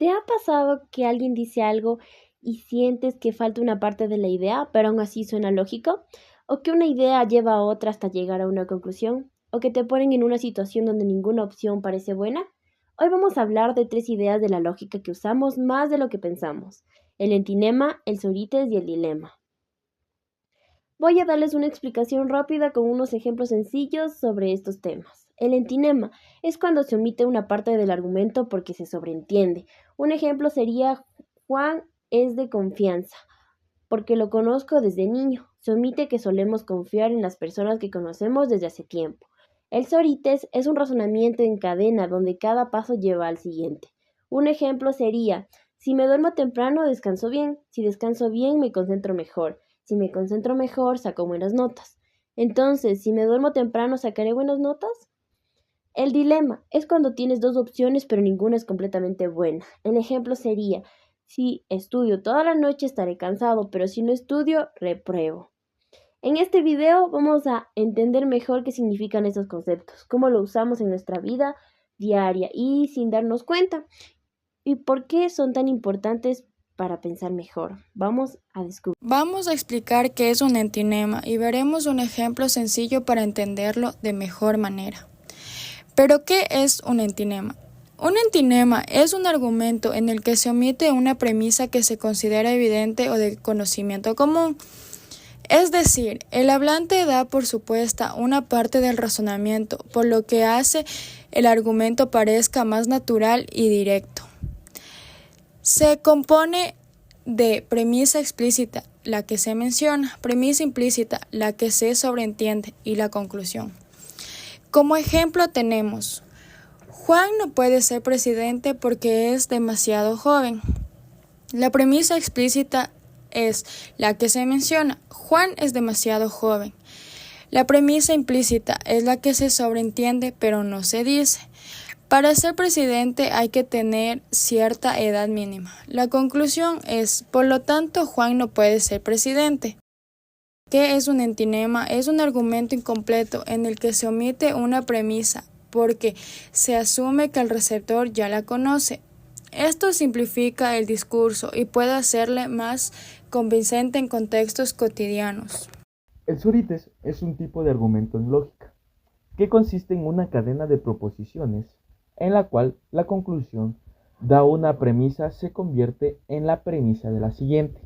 ¿Te ha pasado que alguien dice algo y sientes que falta una parte de la idea, pero aún así suena lógico? ¿O que una idea lleva a otra hasta llegar a una conclusión? ¿O que te ponen en una situación donde ninguna opción parece buena? Hoy vamos a hablar de tres ideas de la lógica que usamos más de lo que pensamos: el entinema, el sorites y el dilema. Voy a darles una explicación rápida con unos ejemplos sencillos sobre estos temas. El entinema es cuando se omite una parte del argumento porque se sobreentiende. Un ejemplo sería: Juan es de confianza, porque lo conozco desde niño. Se omite que solemos confiar en las personas que conocemos desde hace tiempo. El sorites es un razonamiento en cadena donde cada paso lleva al siguiente. Un ejemplo sería: si me duermo temprano, descanso bien. Si descanso bien, me concentro mejor. Si me concentro mejor, saco buenas notas. Entonces, si me duermo temprano, ¿sacaré buenas notas? El dilema es cuando tienes dos opciones pero ninguna es completamente buena. El ejemplo sería: si estudio toda la noche estaré cansado, pero si no estudio, repruebo. En este video vamos a entender mejor qué significan estos conceptos, cómo lo usamos en nuestra vida diaria y sin darnos cuenta, y por qué son tan importantes para pensar mejor. Vamos a descubrir. Vamos a explicar qué es un entinema y veremos un ejemplo sencillo para entenderlo de mejor manera. ¿Pero qué es un entinema? Un entinema es un argumento en el que se omite una premisa que se considera evidente o de conocimiento común. Es decir, el hablante da por supuesta una parte del razonamiento, por lo que hace el argumento parezca más natural y directo. Se compone de premisa explícita, la que se menciona; premisa implícita, la que se sobreentiende; y la conclusión. Como ejemplo tenemos: Juan no puede ser presidente porque es demasiado joven. La premisa explícita es la que se menciona: Juan es demasiado joven. La premisa implícita es la que se sobreentiende pero no se dice: para ser presidente hay que tener cierta edad mínima. La conclusión es: por lo tanto, Juan no puede ser presidente. ¿Qué es un entinema? Es un argumento incompleto en el que se omite una premisa porque se asume que el receptor ya la conoce. Esto simplifica el discurso y puede hacerle más convincente en contextos cotidianos. El sorites es un tipo de argumento en lógica, que consiste en una cadena de proposiciones en la cual la conclusión da una premisa se convierte en la premisa de la siguiente.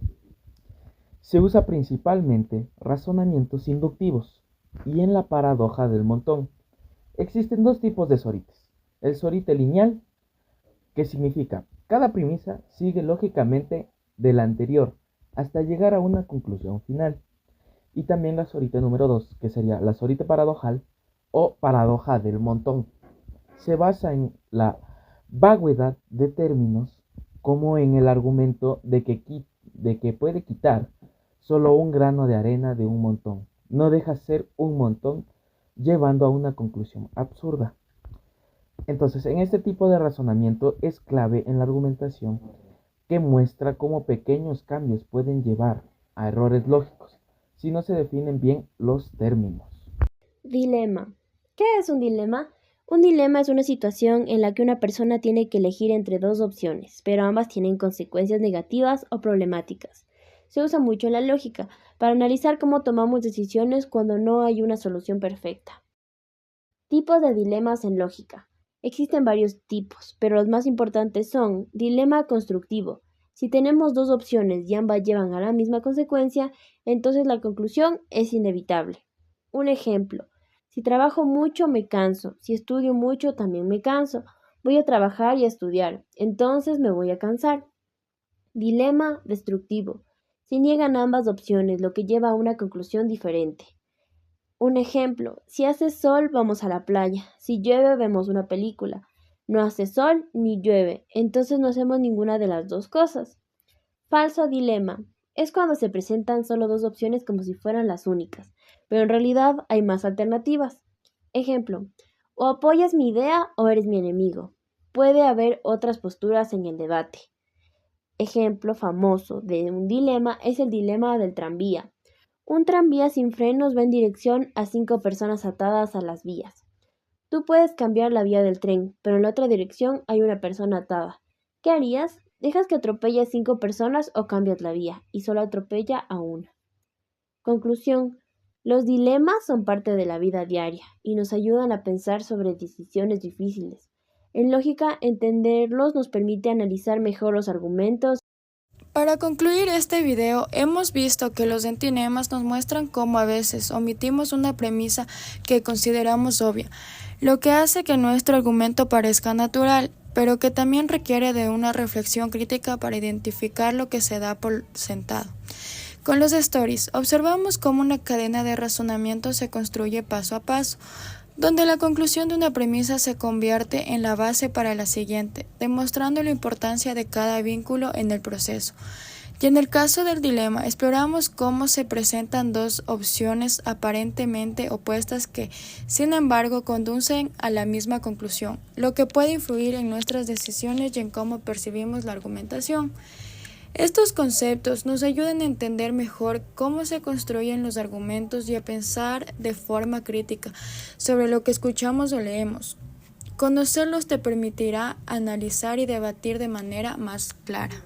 Se usa principalmente razonamientos inductivos y en la paradoja del montón. Existen dos tipos de sorites: el sorite lineal, que significa cada premisa sigue lógicamente de la anterior hasta llegar a una conclusión final, y también la sorite número 2, que sería la sorite paradojal o paradoja del montón. Se basa en la vaguedad de términos, como en el argumento de que puede quitar solo un grano de arena de un montón. No deja ser un montón, llevando a una conclusión absurda. Entonces, en este tipo de razonamiento es clave en la argumentación que muestra cómo pequeños cambios pueden llevar a errores lógicos si no se definen bien los términos. Dilema. ¿Qué es un dilema? Un dilema es una situación en la que una persona tiene que elegir entre dos opciones, pero ambas tienen consecuencias negativas o problemáticas. Se usa mucho en la lógica para analizar cómo tomamos decisiones cuando no hay una solución perfecta. Tipos de dilemas en lógica. Existen varios tipos, pero los más importantes son: dilema constructivo. Si tenemos dos opciones y ambas llevan a la misma consecuencia, entonces la conclusión es inevitable. Un ejemplo: si trabajo mucho, me canso. Si estudio mucho, también me canso. Voy a trabajar y a estudiar, entonces me voy a cansar. Dilema destructivo. Si niegan ambas opciones, lo que lleva a una conclusión diferente. Un ejemplo: si hace sol, vamos a la playa. Si llueve, vemos una película. No hace sol ni llueve, entonces no hacemos ninguna de las dos cosas. Falso dilema. Es cuando se presentan solo dos opciones como si fueran las únicas, pero en realidad hay más alternativas. Ejemplo: o apoyas mi idea o eres mi enemigo. Puede haber otras posturas en el debate. Ejemplo famoso de un dilema es el dilema del tranvía. Un tranvía sin frenos va en dirección a 5 personas atadas a las vías. Tú puedes cambiar la vía del tren, pero en la otra dirección hay una persona atada. ¿Qué harías? ¿Dejas que atropelle a 5 personas o cambias la vía y solo atropella a una? Conclusión. Los dilemas son parte de la vida diaria y nos ayudan a pensar sobre decisiones difíciles. En lógica, entenderlos nos permite analizar mejor los argumentos. Para concluir este video, hemos visto que los entinemas nos muestran cómo a veces omitimos una premisa que consideramos obvia, lo que hace que nuestro argumento parezca natural, pero que también requiere de una reflexión crítica para identificar lo que se da por sentado. Con los stories, observamos cómo una cadena de razonamiento se construye paso a paso, donde la conclusión de una premisa se convierte en la base para la siguiente, demostrando la importancia de cada vínculo en el proceso. Y en el caso del dilema, exploramos cómo se presentan dos opciones aparentemente opuestas que, sin embargo, conducen a la misma conclusión, lo que puede influir en nuestras decisiones y en cómo percibimos la argumentación. Estos conceptos nos ayudan a entender mejor cómo se construyen los argumentos y a pensar de forma crítica sobre lo que escuchamos o leemos. Conocerlos te permitirá analizar y debatir de manera más clara.